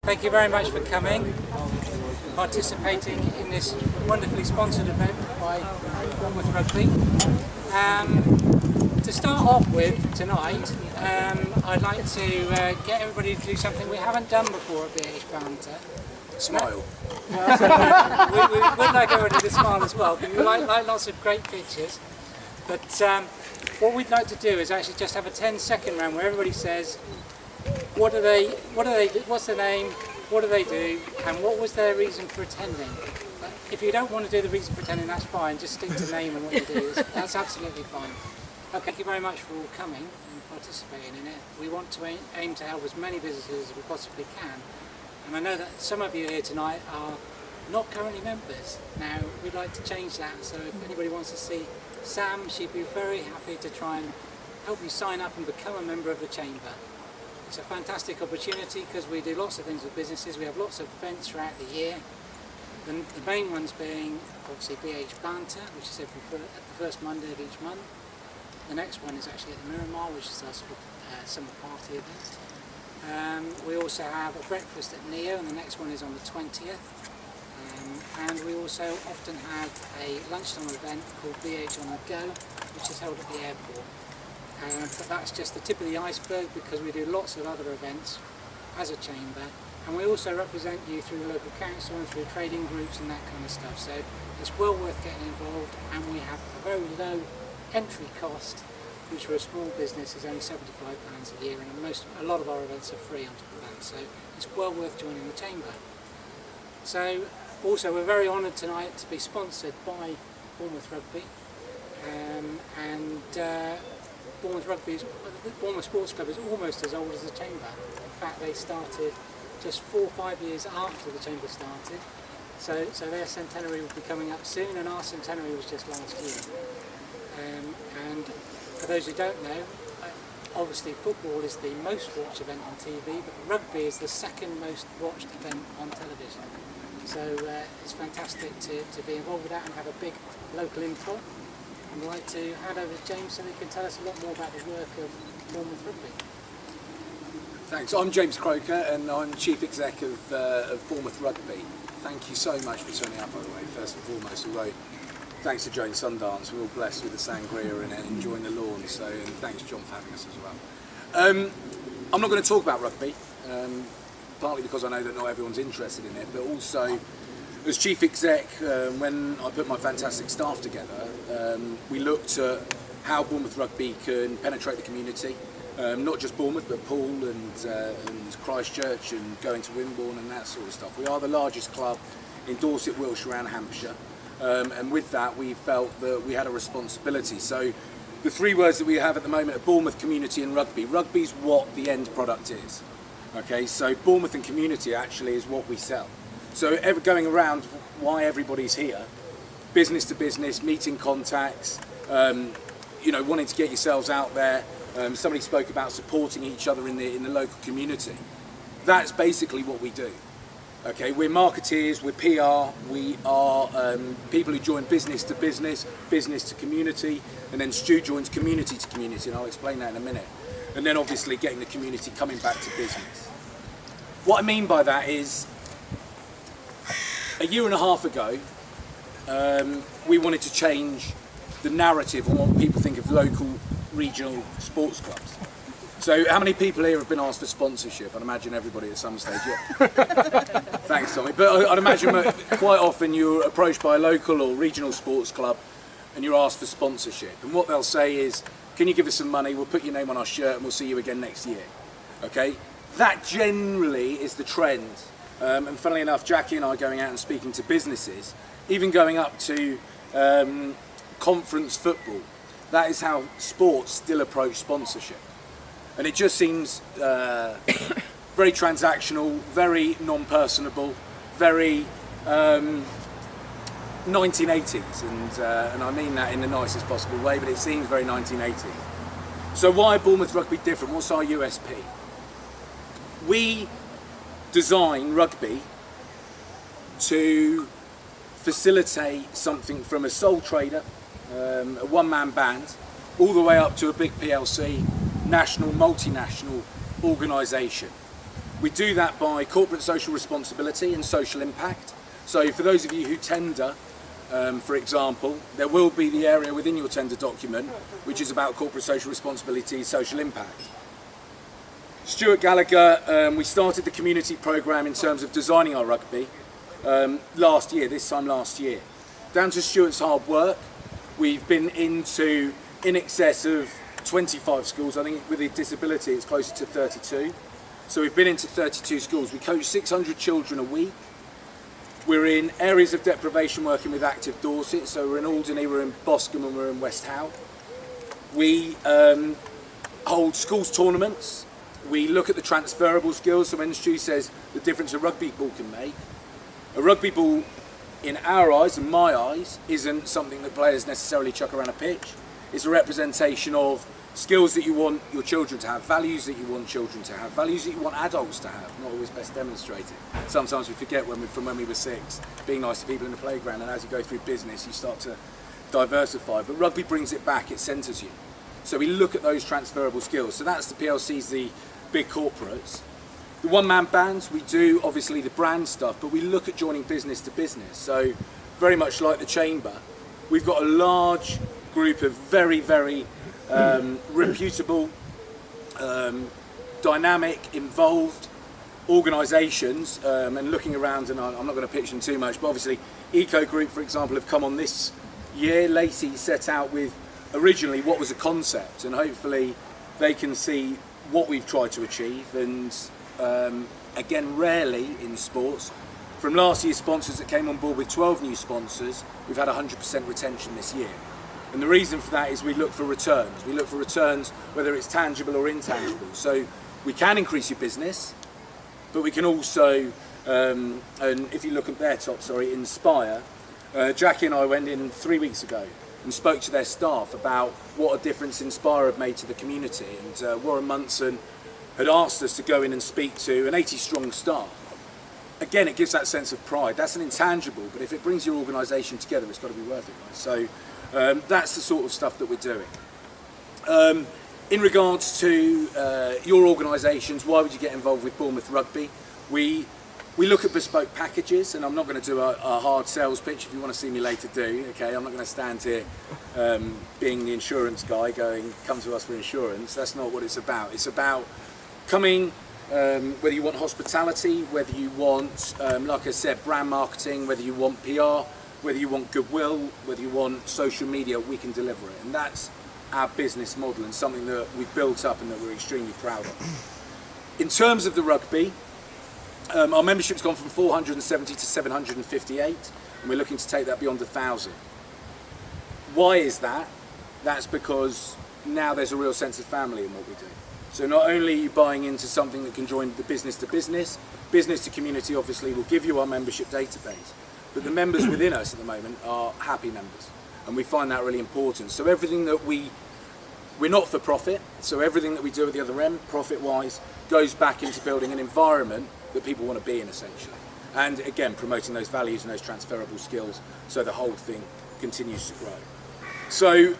Thank you very much for coming, participating in this wonderfully sponsored event by Bournemouth Rugby. To start off with tonight, I'd like to get everybody to do something we haven't done before at BH Banter. Smile. Well, we would like everybody to smile as well, but we like lots of great pictures. But what we'd like to do is actually just have a 10-second round where everybody says, what's their name, what do they do, and what was their reason for attending. If you don't want to do the reason for attending, that's fine, just stick to name and what you do, that's absolutely fine. Okay, thank you very much for all coming and participating in it. We want to aim to help as many businesses as we possibly can, and I know that some of you here tonight are not currently members. Now, we'd like to change that, so if anybody wants to see Sam, she'd be very happy to try and help you sign up and become a member of the Chamber. It's a fantastic opportunity because we do lots of things with businesses. We have lots of events throughout the year. The main ones being obviously BH Banter, which is at the first Monday of each month. The next one is actually at the Miramar, which is our sort of summer party event. We also have a breakfast at Neo, and the next one is on the 20th. And we also often have a lunchtime event called BH on the Go, which is held at the airport. But that's just the tip of the iceberg because we do lots of other events as a chamber, and we also represent you through the local council and through trading groups and that kind of stuff, so it's well worth getting involved, and we have a very low entry cost, which for a small business is only £75 a year, and a lot of our events are free on top of that, so it's well worth joining the chamber. So also we're very honoured tonight to be sponsored by Bournemouth Rugby, Bournemouth Sports Club is almost as old as the Chamber. In fact, they started just 4 or 5 years after the Chamber started. So their centenary will be coming up soon, and our centenary was just last year. And for those who don't know, obviously football is the most watched event on TV, but rugby is the second most watched event on television. So it's fantastic to be involved with that and have a big local input. I'd like to hand over to James so he can tell us a lot more about the work of Bournemouth Rugby. Thanks. I'm James Croker and I'm Chief Exec of Bournemouth Rugby. Thank you so much for turning up, by the way, first and foremost. Although, thanks to Joe and Sundance, we're all blessed with the sangria and enjoying the lawn, so and thanks John for having us as well. I'm not going to talk about rugby, partly because I know that not everyone's interested in it, but also as Chief Exec, when I put my fantastic staff together, we looked at how Bournemouth Rugby can penetrate the community, not just Bournemouth, but Poole and Christchurch and going to Wimborne and that sort of stuff. We are the largest club in Dorset, Wiltshire and Hampshire, and with that we felt that we had a responsibility. So the 3 words that we have at the moment are Bournemouth, community and rugby. Rugby's what the end product is. Okay, so Bournemouth and community actually is what we sell. So going around why everybody's here, business to business, meeting contacts, wanting to get yourselves out there. Somebody spoke about supporting each other in the local community. That's basically what we do. Okay, we're marketeers, we're PR, we are people who join business to business, business to community, and then Stu joins community to community, and I'll explain that in a minute. And then obviously getting the community coming back to business. What I mean by that is, a year and a half ago, we wanted to change the narrative on what people think of local regional sports clubs. So how many people here have been asked for sponsorship? I'd imagine everybody at some stage. Yeah. Thanks, Tommy. But I'd imagine that quite often you're approached by a local or regional sports club and you're asked for sponsorship. And what they'll say is, can you give us some money? We'll put your name on our shirt and we'll see you again next year. Okay? That generally is the trend. And funnily enough, Jackie and I are going out and speaking to businesses, even going up to conference football. That is how sports still approach sponsorship. And it just seems very transactional, very non-personable, very 1980s. And I mean that in the nicest possible way, but it seems very 1980s. So why Bournemouth Rugby different? What's our USP? We design rugby to facilitate something from a sole trader, a one-man band, all the way up to a big PLC, national, multinational organisation. We do that by corporate social responsibility and social impact. So for those of you who tender, for example, there will be the area within your tender document which is about corporate social responsibility, social impact. Stuart Gallagher, we started the community programme in terms of designing our rugby this time last year. Down to Stuart's hard work, we've been into in excess of 25 schools. I think with a disability it's closer to 32. So we've been into 32 schools. We coach 600 children a week. We're in areas of deprivation working with Active Dorset. So we're in Alderney, we're in Boscombe and we're in West Howe. We hold schools tournaments. We look at the transferable skills. So when Stu says the difference a rugby ball can make, a rugby ball in our eyes and my eyes isn't something that players necessarily chuck around a pitch. It's a representation of skills that you want your children to have, values that you want children to have, values that you want adults to have, not always best demonstrated. Sometimes we forget from when we were 6, being nice to people in the playground, and as you go through business you start to diversify. But rugby brings it back, it centres you. So we look at those transferable skills. So that's the PLCs, the big corporates. The one-man bands, we do obviously the brand stuff, but we look at joining business to business. So very much like the Chamber, we've got a large group of very, very reputable, dynamic, involved organisations, and looking around, and I'm not going to pitch them too much, but obviously Eco Group, for example, have come on this year. Lacey set out with originally what was a concept, and hopefully they can see what we've tried to achieve. And again, rarely in sports, from last year's sponsors that came on board with 12 new sponsors, we've had 100% retention this year. And the reason for that is we look for returns. We look for returns whether it's tangible or intangible. So we can increase your business, but we can also, and if you look at their top, Inspire, Jackie and I went in 3 weeks ago and spoke to their staff about what a difference Inspire had made to the community. And Warren Munson had asked us to go in and speak to an 80-strong staff. Again, it gives that sense of pride. That's an intangible, but if it brings your organisation together, it's got to be worth it, right? So that's the sort of stuff that we're doing. In regards to your organisations, why would you get involved with Bournemouth Rugby? We look at bespoke packages, and I'm not going to do a hard sales pitch. If you want to see me later, do. Okay, I'm not going to stand here being the insurance guy going, come to us for insurance. That's not what it's about. It's about coming, whether you want hospitality, whether you want, like I said, brand marketing, whether you want PR, whether you want goodwill, whether you want social media, we can deliver it. And that's our business model and something that we've built up and that we're extremely proud of. In terms of the rugby, our membership's gone from 470 to 758, and we're looking to take that beyond 1,000. Why is that? That's because now there's a real sense of family in what we do. So not only are you buying into something that can join the business to community obviously will give you our membership database, but the members within us at the moment are happy members, and we find that really important. So everything that we're not for profit, so everything that we do at the other end, profit-wise, goes back into building an environment that people want to be in, essentially. And again, promoting those values and those transferable skills so the whole thing continues to grow. So,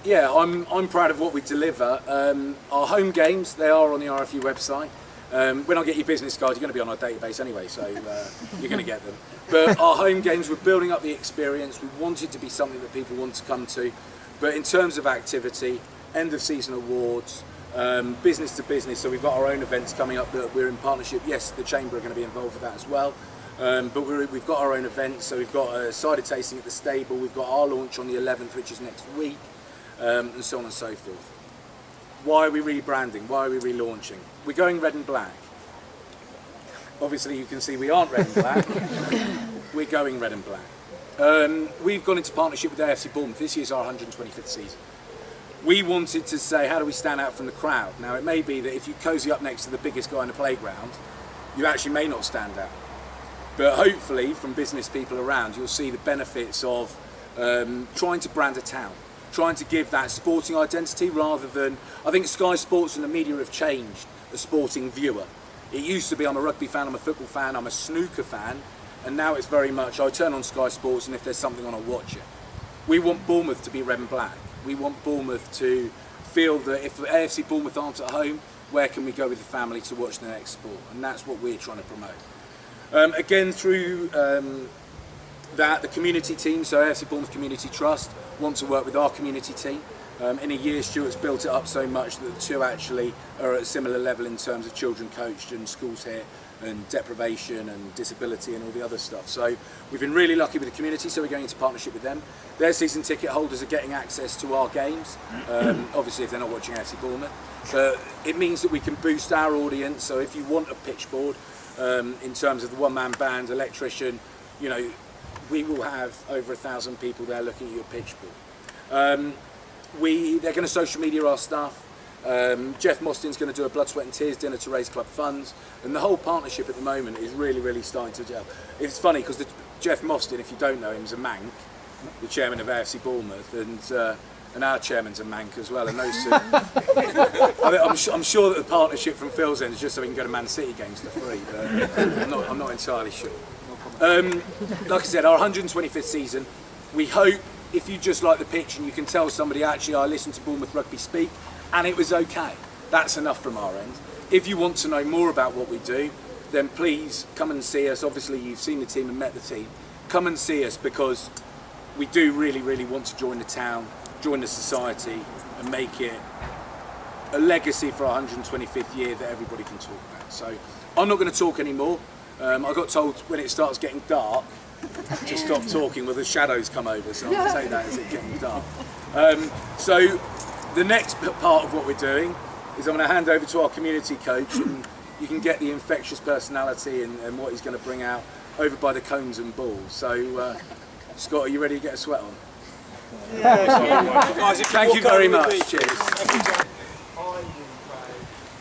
yeah, I'm proud of what we deliver. Our home games, they are on the RFU website. When I get your business card, you're going to be on our database anyway, so you're going to get them. But our home games, we're building up the experience. We want it to be something that people want to come to. But in terms of activity, end of season awards, business to business, so we've got our own events coming up that we're in partnership. Yes, the Chamber are going to be involved with that as well. But we've got our own events, so we've got a cider tasting at the stable, we've got our launch on the 11th, which is next week, and so on and so forth. Why are we rebranding? Why are we relaunching? We're going red and black. Obviously you can see we aren't red and black. We're going red and black. We've gone into partnership with AFC Bournemouth. This year's our 125th season. We wanted to say, how do we stand out from the crowd? Now it may be that if you cozy up next to the biggest guy in the playground, you actually may not stand out. But hopefully from business people around, you'll see the benefits of trying to brand a town, trying to give that sporting identity rather than, I think Sky Sports and the media have changed the sporting viewer. It used to be I'm a rugby fan, I'm a football fan, I'm a snooker fan, and now it's very much I turn on Sky Sports and if there's something on, I'll watch it. We want Bournemouth to be red and black. We want Bournemouth to feel that if AFC Bournemouth aren't at home, where can we go with the family to watch the next sport, and that's what we're trying to promote. Again, through that, the community team, so AFC Bournemouth Community Trust, want to work with our community team. In a year, Stuart's built it up so much that the two actually are at a similar level in terms of children coached and schools here and deprivation and disability and all the other stuff. So we've been really lucky with the community, so we're going into partnership with them. Their season ticket holders are getting access to our games, obviously if they're not watching AFC Bournemouth. But it means that we can boost our audience, so if you want a pitch board, in terms of the one-man band, electrician, you know, we will have over 1,000 people there looking at your pitch board. They're going to social media our stuff. Jeff Mostyn's going to do a Blood, Sweat and Tears dinner to raise club funds, and the whole partnership at the moment is really starting to gel. It's funny because Jeff Mostyn, if you don't know him, is a Manc, the chairman of AFC Bournemouth, and our chairman's a Manc as well, and those two. I'm sure that the partnership from Phil's end is just so we can go to Man City games for free, but I'm not entirely sure. Like I said, our 125th season, we hope if you just like the pitch and you can tell somebody, actually I listened to Bournemouth Rugby speak and it was okay, that's enough from our end. If you want to know more about what we do, then please come and see us. Obviously you've seen the team and met the team. Come and see us, because we do really want to join the town, join the society and make it a legacy for our 125th year that everybody can talk about. So I'm not going to talk anymore. I got told when it starts getting dark to stop talking, well the shadows come over, so I'll take that as it getting dark. So the next part of what we're doing is I'm going to hand over to our community coach, and you can get the infectious personality and what he's going to bring out over by the cones and balls. So Scott, are you ready to get a sweat on? Yeah. Thank you very much. Cheers. I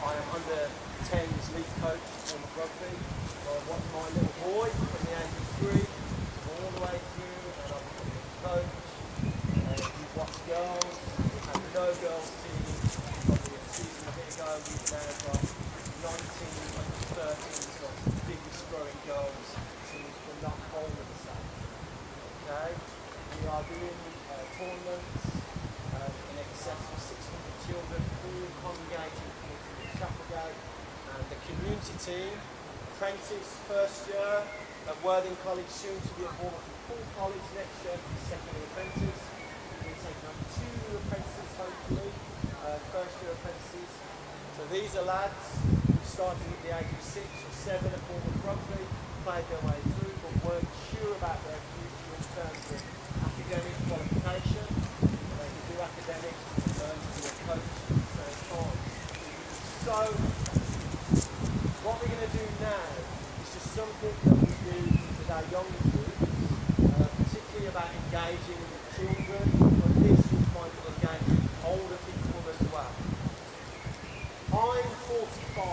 am under 10's lead coach on rugby. I watch my little boy from the age of 3 all the way through, and I'm a coach. We watch girls. We have no girls team. Probably a season a bit ago, we've now got 19 under 13, so the biggest growing girls teams from that whole of the south. Okay, we are doing tournaments in excess of 600 children, all congregating into the Chapelgate, and the community team, apprentice first year at Worthing College, soon to be at Bournemouth Full College next year for the second year apprentice. We're taking up 2 apprentices hopefully, first year apprentices. So these are lads who started at the age of 6 or 7 at Bournemouth Rugby, played their way through but weren't sure about their future in terms of academic qualification. They can do academics and learn to be a coach at the same time. So what we're going to do now is just something that we do with our younger groups, particularly about engaging with children, but this you'll find will engage with older people as well. I'm 45,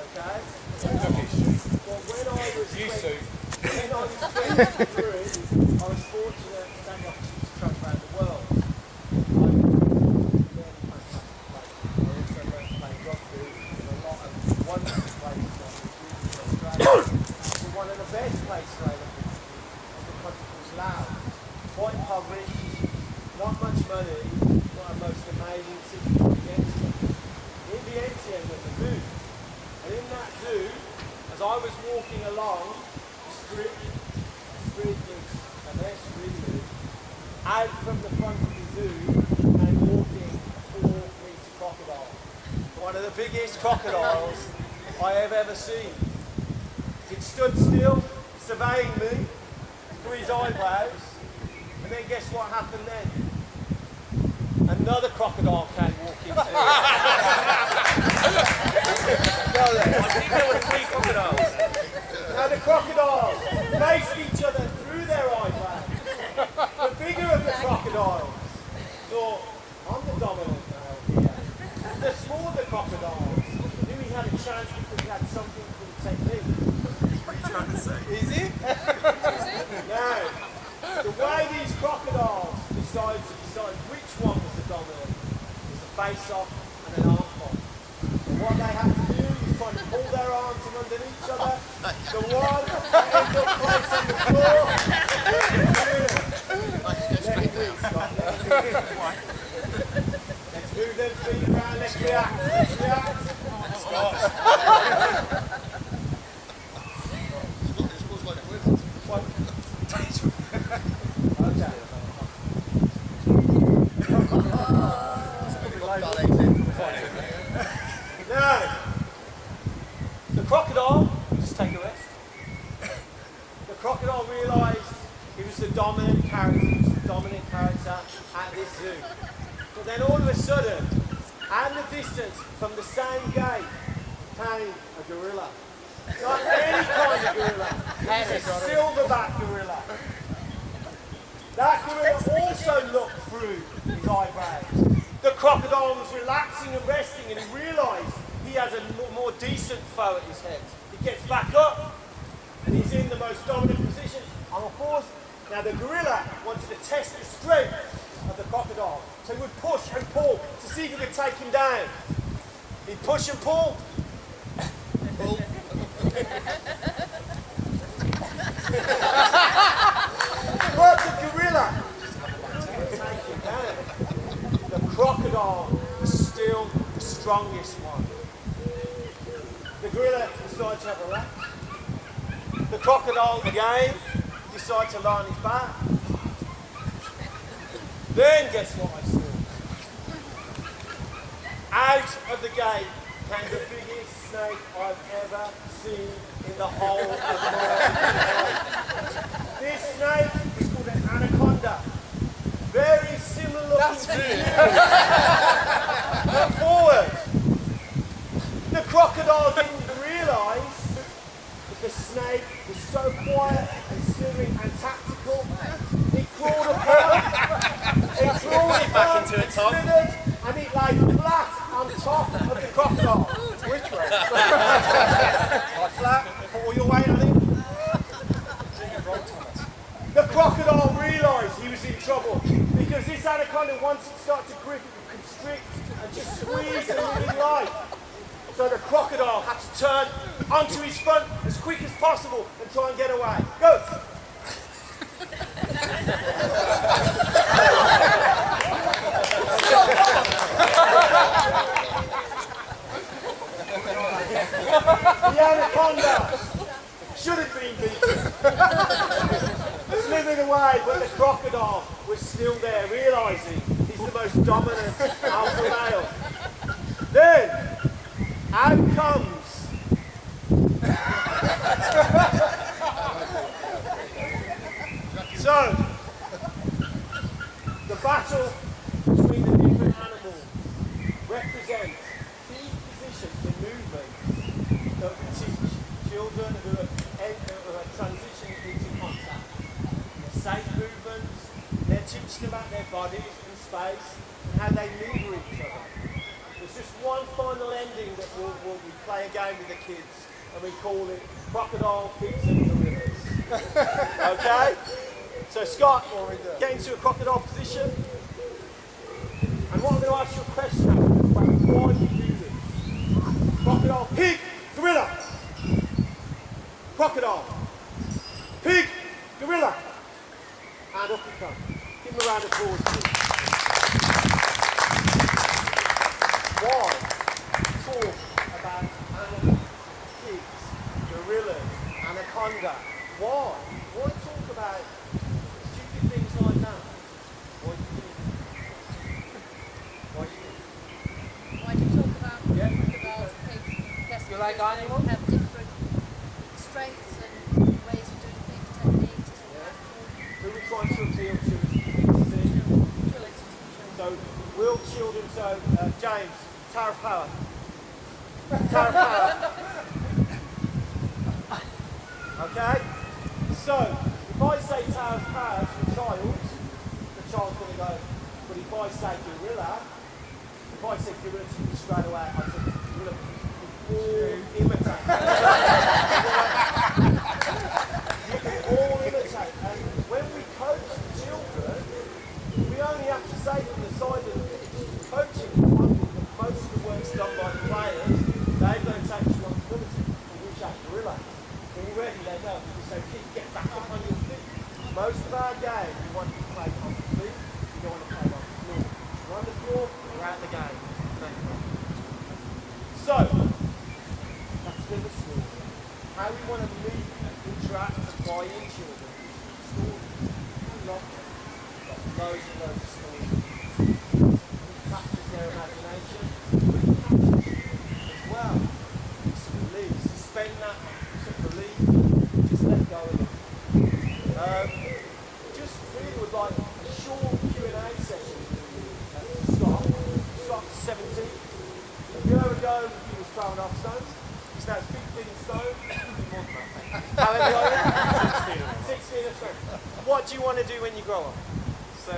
okay? But when I was 23, I was fortunate to have the opportunity to travel around the world. I learned fantastic places. I also learned to play rugby in a lot of wonderful places like Australia. But one of the best places I ever visited was a country called Laos. Quite impoverished, not much money, not the most amazing city called Vientiane. In Vientiane was a zoo. And in that zoo, as I was walking along the street was a nice street, out from the front of the zoo and walking a 4-metre crocodile. One of the biggest crocodiles I have ever seen. It stood still, surveying me through his eyebrows, and then guess what happened then? Another crocodile came walking through. I think there were 3 crocodiles. Now the crocodiles faced each other through their eyebrows. The bigger of the crocodiles thought, I'm the dominant now here. The smaller crocodiles knew he had a chance because he had something for the technique. What are you trying to say? Is it? Now, the way these crocodiles decide which one was the dominant was a face-off and an arm fight. And what they had to do was try to pull their arms from underneath each other. The one that ends up placed on the floor. Let me do, Scott. Let's move them feet around. Let's react. What? Now, the crocodile, just take a rest. The crocodile realised he was the dominant character at this zoo. But then all of a sudden, at the distance from the same gate, came a gorilla. Not any kind of gorilla. It was a silverback gorilla. That gorilla also looked through his eyebrows. The crocodile was relaxing and resting, and he realised he has a more decent foe at his head. He gets back up, and he's in the most dominant position. I'm on pause. Now the gorilla wanted to test the strength of the crocodile, so he would push and pull to see if he could take him down. He'd push and pull. What's a gorilla? Take him down. The crocodile was still the strongest one. The gorilla decided to have a relax. The crocodile again decided to lie on his back. Then guess what I saw? Out of the gate came the biggest snake I've ever seen in the whole of my life. This snake is called an anaconda. Very similar looking to you. Look forward. The crocodile didn't realise that the snake was so quiet and slithering and tactical. He crawled back into it, Tom. And it lay flat on top of the crocodile. Which way? Like flat, put all your weight on it. The crocodile realised he was in trouble because this anaconda, once it started to grip, it would constrict and just squeeze the living life. So the crocodile had to turn onto his front as quick as possible and try and get away. Go! The anaconda should have been beaten. Slithering away, but the crocodile was still there, realising he's the most dominant alpha male. Then, out comes so the battle between the different animals represents key positions and movements that we teach children who are transitioning into contact. They're safe movements, they're teaching about their bodies and space and how they move with each other. There's just one final ending that we play a game with the kids and we call it Crocodile, Pigs and Gorillas. Okay? So Scott, get into a crocodile position. And what I'm going to ask you a question about why you do this. Crocodile, pig, gorilla. Crocodile, pig, gorilla. And up you come. Give him a round of applause, please. Why talk about animals, pigs, gorillas, anaconda? Why? Why talk about stupid things like that? Why do you think? Why do you think? Why do you talk about crocodiles, pigs? Yes, You like animals? Have different strengths and ways of doing things, techniques. Who are we trying to appeal to as kids? So, will children, James, Tower of Power. Tower of Power. Okay? So, if I say Tower of Power to a child, the child's going to go, but if I say gorilla, if I say gorilla to you straight away, I say gorilla. You all imitate. You can all imitate. And when we coach the children, we only have to say from the side of the pitch, coaching is one thing, but most of the work's done by the players. They've got to take responsibility for which that gorilla. When you're ready, they go. You say, kid, get back up on your feet. Most of our game, we want to play on the feet, we don't want to play on the floor. If we're on the floor, we're out of the game. So, that's a bit of a story. How we want to meet and interact and buy into it. Stories. I love them. Got loads and loads of stories. Captures their imagination. As well. Just release. Suspend that sort of relief. Just let go of it. Just really would like a short Q&A session to start. Start at 17. If you ever go, he was throwing off stones. He's now 15 stone. How many are you? 16 stone. What do you want to do when you grow up? So,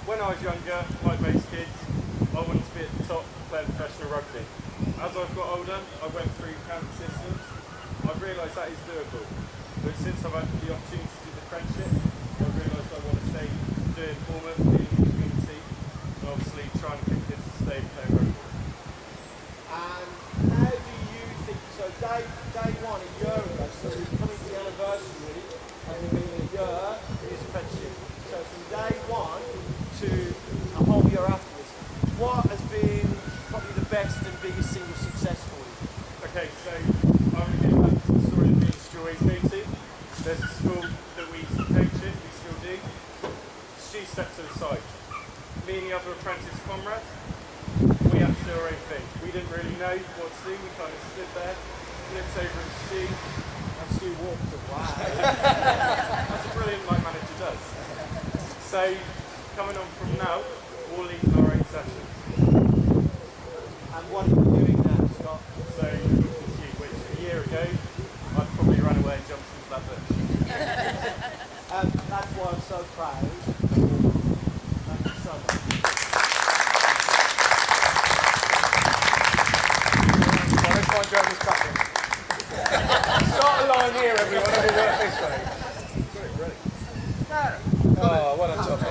when I was younger, like most kids, I wanted to be at the top playing professional rugby. As I've got older, I went through county systems. I've realised that is doable. But since I've had the opportunity to do the apprenticeship, I've realised I want to stay doing Bournemouth, being in the community, and obviously trying to get kids to stay playing rugby. And how do you think, so day one, a year ago, so we're coming to the anniversary of it being a year in this apprenticeship. So from day one to a whole year afterwards, what has been probably the best and biggest single success for you? Okay, so I'm going to get back to the story that me and Stu always go to. There's a school that we used to coach in, we still do. Stu stepped to the side. Me and the other apprentice comrade, we had to do our own thing. We didn't really know what to do, we kind of stood there, looked over at Stu, and Stu walked away. That's a brilliant line manager does. So, coming on from now, we'll lead our own sessions. And what are you doing now, Scott? So, talking to you, which a year ago, I'd probably run away and jumped into that bush. That's why I'm so proud. Thank you so much. Let's find Jeremy's back in. Start a line here, everyone, and we'll work this way. Oh, well done, Tommy.